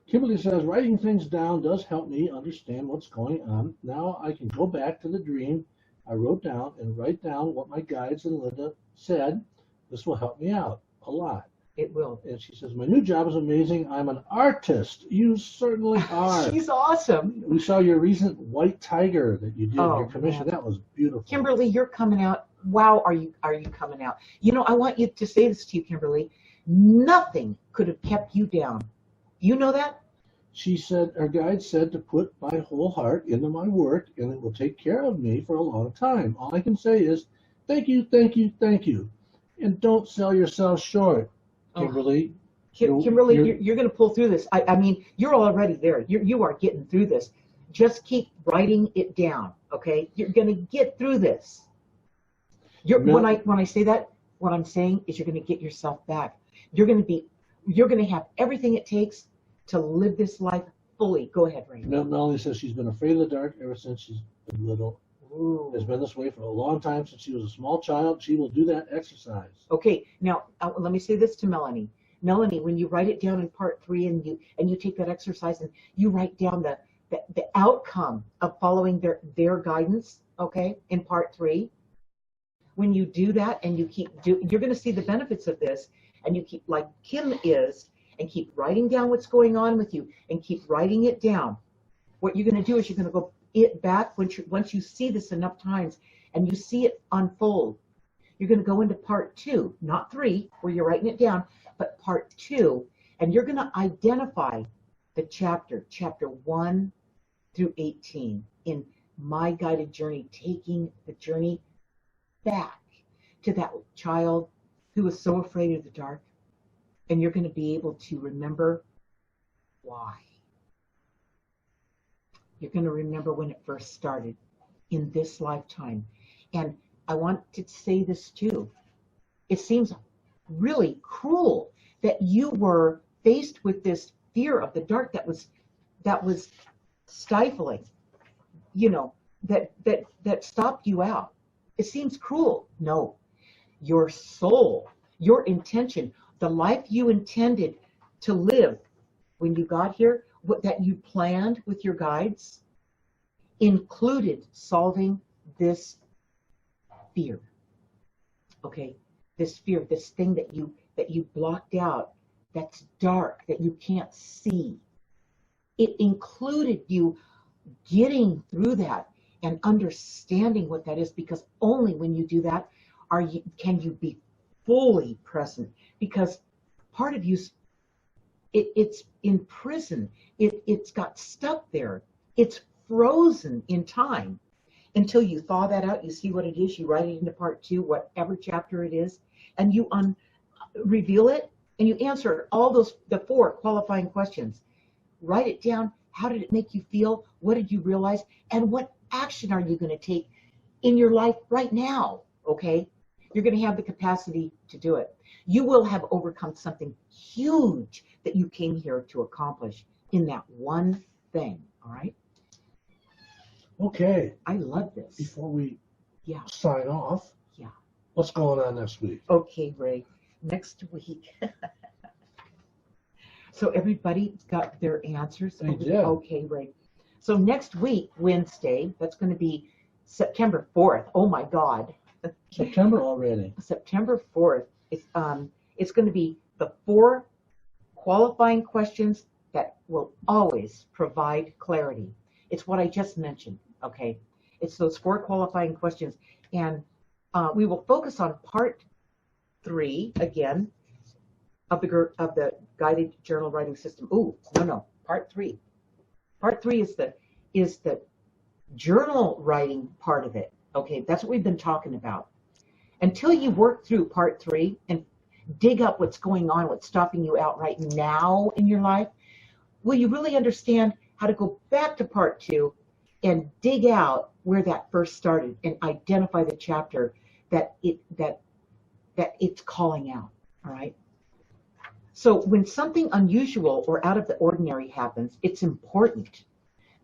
Kimberly says, writing things down does help me understand what's going on. Now I can go back to the dream I wrote down and write down what my guides and Linda said. This will help me out a lot. It will. And she says, my new job is amazing. I'm an artist. You certainly are. She's awesome. We saw your recent white tiger that you did in your commission. Man. That was beautiful. Kimberly, you're coming out. Wow, are you coming out? You know, I want you to say this to you, Kimberly. Nothing could have kept you down. You know that? She said, our guide said to put my whole heart into my work, and it will take care of me for a long time. All I can say is, thank you, thank you, thank you. And don't sell yourself short. Kimberly, Kimberly, you're going to pull through this. I mean, you're already there. You are getting through this. Just keep writing it down, okay? You're going to get through this. When I say that, what I'm saying is you're going to get yourself back. You're going to have everything it takes to live this life fully. Go ahead, Ray. Melanie says she's been afraid of the dark ever since she's been little. Ooh. Has been this way for a long time since she was a small child. She will do that exercise. Okay, now let me say this to Melanie. Melanie, when you write it down in part 3 and you take that exercise and you write down the outcome of following their guidance, okay, in part 3, when you do that and you're going to see the benefits of this, and you keep, like Kim is, and keep writing down what's going on with you and keep writing it down. What you're going to do is you're going to go it back once you see this enough times and you see it unfold. You're going to go into part 2, not 3, where you're writing it down, but part 2, and you're going to identify the chapter 1 through 18 in my guided journey, taking the journey back to that child who was so afraid of the dark, and you're going to be able to remember why. You're going to remember when it first started in this lifetime. And I want to say this too. It seems really cruel that you were faced with this fear of the dark that was stifling, you know, that stopped you out. It seems cruel. No, your soul, your intention, the life you intended to live when you got here, what that you planned with your guides, included solving this fear. Okay, this fear, this thing that you blocked out, that's dark, that you can't see. It included you getting through that and understanding what that is, because only when you do that can you be fully present. Because part of you, it's in prison. It's got stuck there. It's frozen in time until you thaw that out. You see what it is. You write it into part 2, whatever chapter it is, and you reveal it, and you answer all the 4 qualifying questions. Write it down. How did it make you feel? What did you realize? And what action are you going to take in your life right now? Okay? You're going to have the capacity to do it. You will have overcome something huge that you came here to accomplish in that one thing. All right? Okay. I love this. Before we sign off, yeah, what's going on next week? Okay, Ray. Next week. So everybody got their answers? They did. Okay, Ray. So next week, Wednesday, that's going to be September 4th. Oh my God. September already. September 4th. It's going to be the 4 qualifying questions that will always provide clarity. It's what I just mentioned, okay? It's those 4 qualifying questions. And we will focus on part 3 again of the guided journal writing system. Ooh, no, part 3. Part 3 is the journal writing part of it. Okay, that's what we've been talking about. Until you work through part 3 and dig up what's going on, what's stopping you out right now in your life, will you really understand how to go back to part 2 and dig out where that first started and identify the chapter that it's calling out. All right. So when something unusual or out of the ordinary happens, it's important.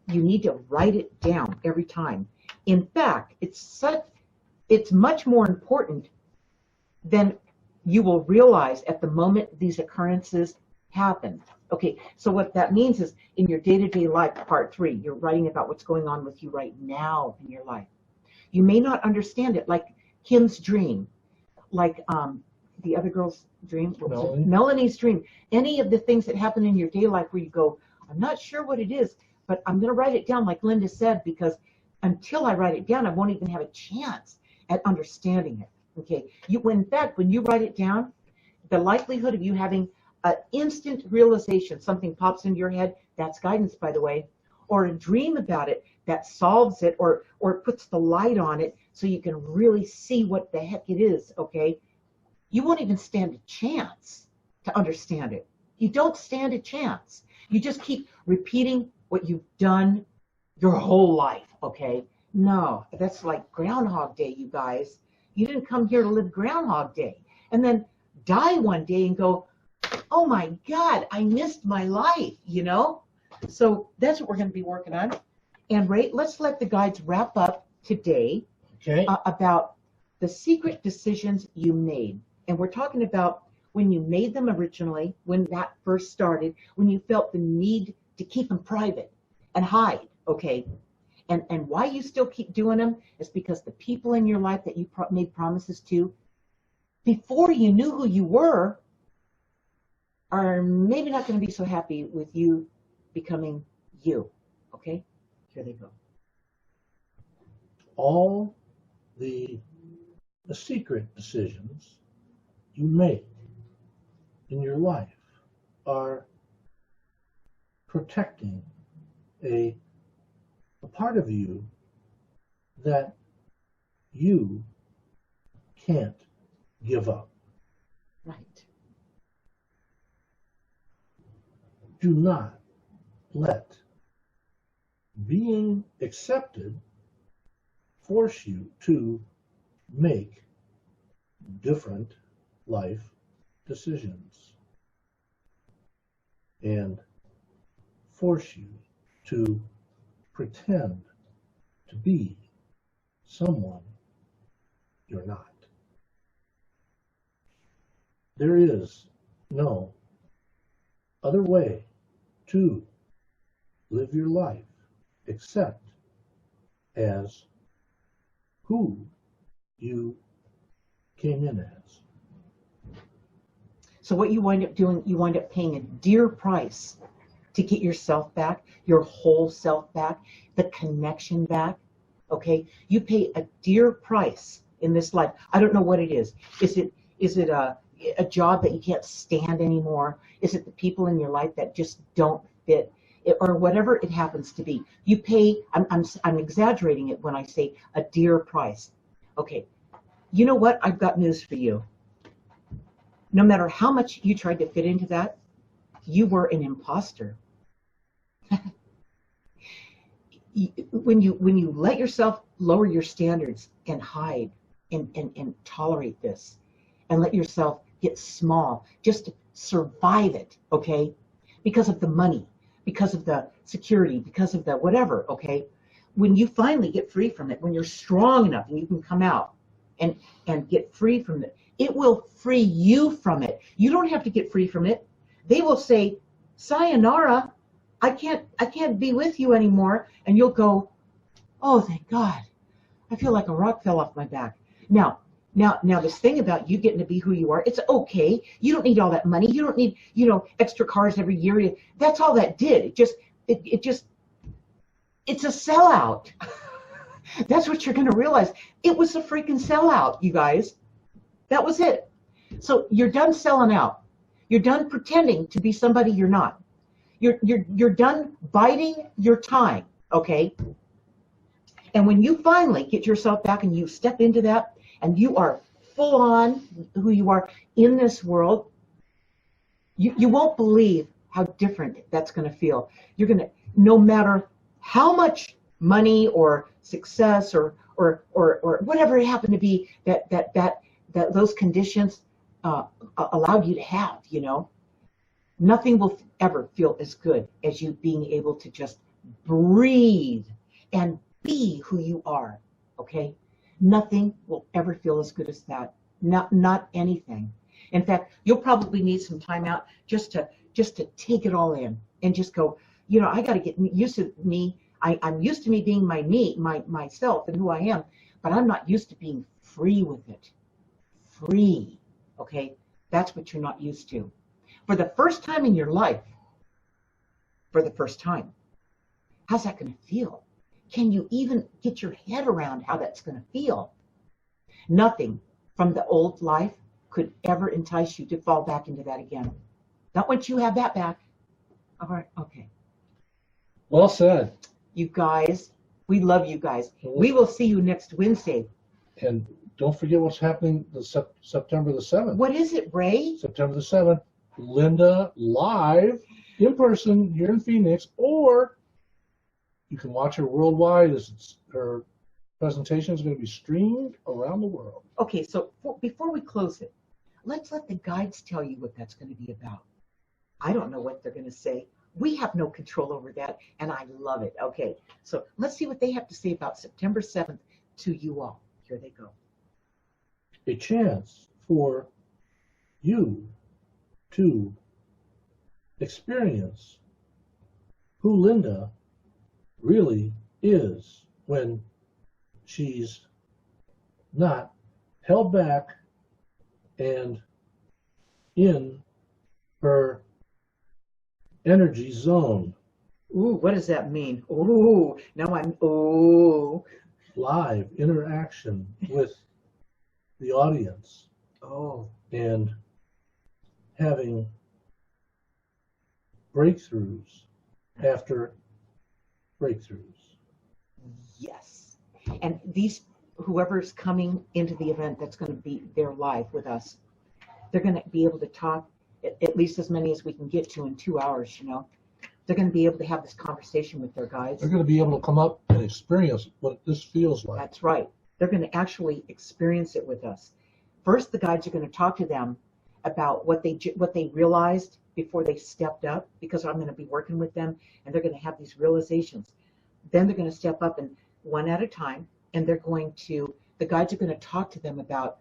You need to write it down every time. In fact, it's much more important than you will realize at the moment these occurrences happen. Okay, so what that means is in your day-to-day life, part 3, you're writing about what's going on with you right now in your life. You may not understand it, like Kim's dream, like the other girl's dream, Melanie's dream, any of the things that happen in your day life where you go, I'm not sure what it is, but I'm going to write it down like Linda said, because until I write it down, I won't even have a chance at understanding it. Okay, in fact, when you write it down, the likelihood of you having an instant realization, something pops into your head, that's guidance, by the way, or a dream about it that solves it or puts the light on it so you can really see what the heck it is, okay? You won't even stand a chance to understand it. You don't stand a chance. You just keep repeating what you've done your whole life, okay? No, that's like Groundhog Day, you guys. You didn't come here to live Groundhog Day and then die one day and go, oh my God, I missed my life, you know? So that's what we're going to be working on. And Ray, let's let the guides wrap up today about the secret decisions you made. And we're talking about when you made them originally, when that first started, when you felt the need to keep them private and hide, okay? And why you still keep doing them is because the people in your life that you made promises to before you knew who you were are maybe not going to be so happy with you becoming you, okay? Here they go. All the secret decisions you make in your life are protecting a part of you that you can't give up. Right. Do not let being accepted force you to make different life decisions and force you to pretend to be someone you're not. There is no other way to live your life except as who you came in as. So what you wind up doing, you wind up paying a dear price to get yourself back, your whole self back, the connection back, okay? You pay a dear price in this life. I don't know what it is. Is it a job that you can't stand anymore? Is it the people in your life that just don't fit? Or whatever it happens to be. You pay, I'm exaggerating it when I say a dear price. Okay, you know what? I've got news for you. No matter how much you tried to fit into that, you were an imposter. When you let yourself lower your standards and hide and tolerate this and let yourself get small just to survive it, okay? Because of the money, because of the security, because of the whatever, okay? When you finally get free from it, when you're strong enough and you can come out and get free from it, it will free you from it. You don't have to get free from it. They will say, sayonara, I can't be with you anymore. And you'll go, oh, thank God. I feel like a rock fell off my back. Now, this thing about you getting to be who you are, it's okay. You don't need all that money. You don't need, extra cars every year. That's all that did. It's a sellout. That's what you're going to realize. It was a freaking sellout, you guys. That was it. So you're done selling out. You're done pretending to be somebody you're not. You're done biding your time, okay? And when you finally get yourself back and you step into that and you are full on who you are in this world, you won't believe how different that's going to feel. You're going to, no matter how much money or success or whatever it happened to be that those conditions allowed you to have, nothing will ever feel as good as you being able to just breathe and be who you are, okay? Nothing will ever feel as good as that. Not anything. In fact, you'll probably need some time out just to take it all in and just go, I got to get used to me. I'm used to me being myself and who I am, but I'm not used to being free with it. Free, okay? That's what you're not used to. For the first time in your life, for the first time, how's that going to feel? Can you even get your head around how that's going to feel? Nothing from the old life could ever entice you to fall back into that again. Not once you have that back. All right, okay. Well said. You guys, we love you guys. We will see you next Wednesday. And don't forget what's happening September the 7th. What is it, Ray? September the 7th. Linda live in person here in Phoenix, or you can watch her worldwide as her presentation is going to be streamed around the world. Okay, so before we close it, let's let the guides tell you what that's going to be about. I don't know what they're going to say. We have no control over that, and I love it. Okay, so let's see what they have to say about September 7th to you all. Here they go. A chance for you to experience who Linda really is when she's not held back and in her energy zone. Ooh, what does that mean? Ooh, now ooh. Live interaction with the audience. Oh. And having breakthroughs after breakthroughs. Yes. And whoever's coming into the event that's going to be there live with us, they're going to be able to talk at least as many as we can get to in 2 hours, They're going to be able to have this conversation with their guides. They're going to be able to come up and experience what this feels like. That's right. They're going to actually experience it with us. First, the guides are going to talk to them about what they realized before they stepped up, because I'm going to be working with them, and they're going to have these realizations. Then they're going to step up, and one at a time, and the guides are going to talk to them about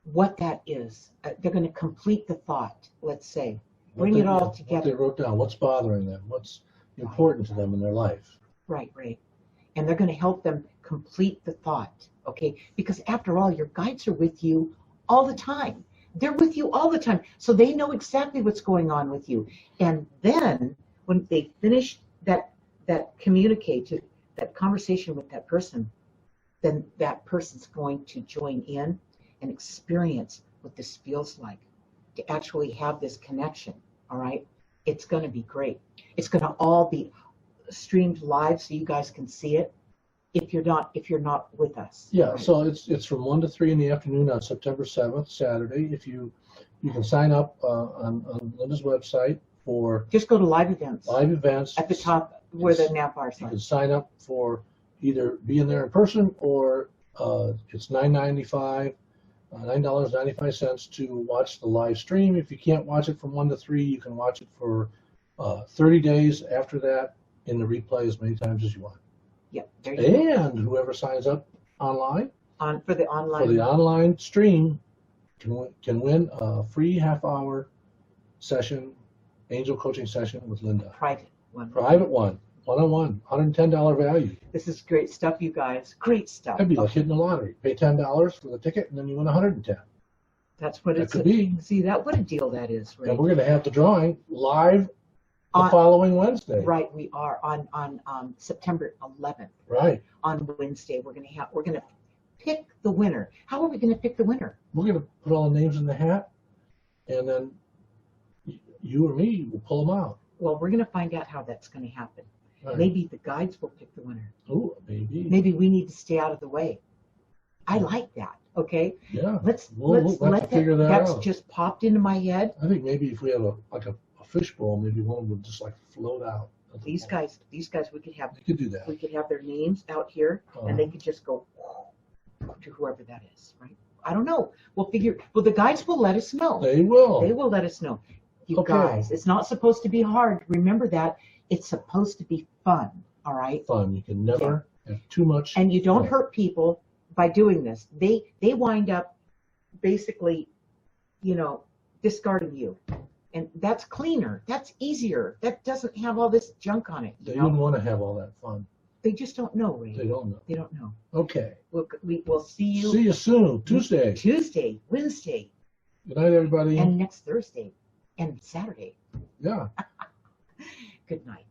what that is. They're going to complete the thought, let's say. Bring it all together. What they wrote down, what's bothering them, what's important to them in their life. Right. And they're going to help them complete the thought, okay? Because after all, your guides are with you all the time. They're with you all the time. So they know exactly what's going on with you. And then when they finish that conversation with that person, then that person's going to join in and experience what this feels like, to actually have this connection, all right? It's going to be great. It's going to all be streamed live so you guys can see it if you're not with us. Yeah, right? So it's from 1 to 3 in the afternoon on September 7th, Saturday. If you can sign up on Linda's website for just go to live events. Live events at the top where the nav bars You are. can sign up for either being there in person, or it's $9.95 to watch the live stream. If you can't watch it from 1 to 3, you can watch it for 30 days after that in the replay as many times as you want. Yep. There you go. And whoever signs up online For the online stream can win a free half-hour session Angel coaching session with Linda. Private one. Private one-on-one, $110 value. This is great stuff, you guys. Great stuff. That'd be like hitting the lottery. Pay $10 for the ticket, and then you win $110. That's what That could be. See, what a deal that is, right? And we're going to have the drawing live the following Wednesday. Right, we are on September 11th. Right. On Wednesday, we're gonna pick the winner. How are we gonna pick the winner? We're going to put all the names in the hat, and then you or me will pull them out. Well, we're gonna find out how that's gonna happen. Right. Maybe the guides will pick the winner. Oh, maybe. Maybe we need to stay out of the way. I like that. Okay. Yeah. Let's let figure that that's out. just popped into my head. I think maybe if we have a fishbowl, maybe one would just like float out. These guys, we could have. You could do that. We could have their names out here, and they could just go to whoever that is, right? I don't know. We'll figure. Well, the guides will let us know. They will. They will let us know. You Okay. guys, it's not supposed to be hard. Remember that. It's supposed to be fun. All right. Fun. You can never have too much. And you don't fun. hurt people by doing this. They wind up basically, discarding you. And that's cleaner. That's easier. That doesn't have all this junk on it. They wouldn't want to have all that fun. They just don't know, Ray. They don't know. They don't know. Okay. We'll see you. See you soon. Tuesday. Tuesday, Wednesday, Good night, everybody. and next Thursday, and Saturday. Yeah. Good night.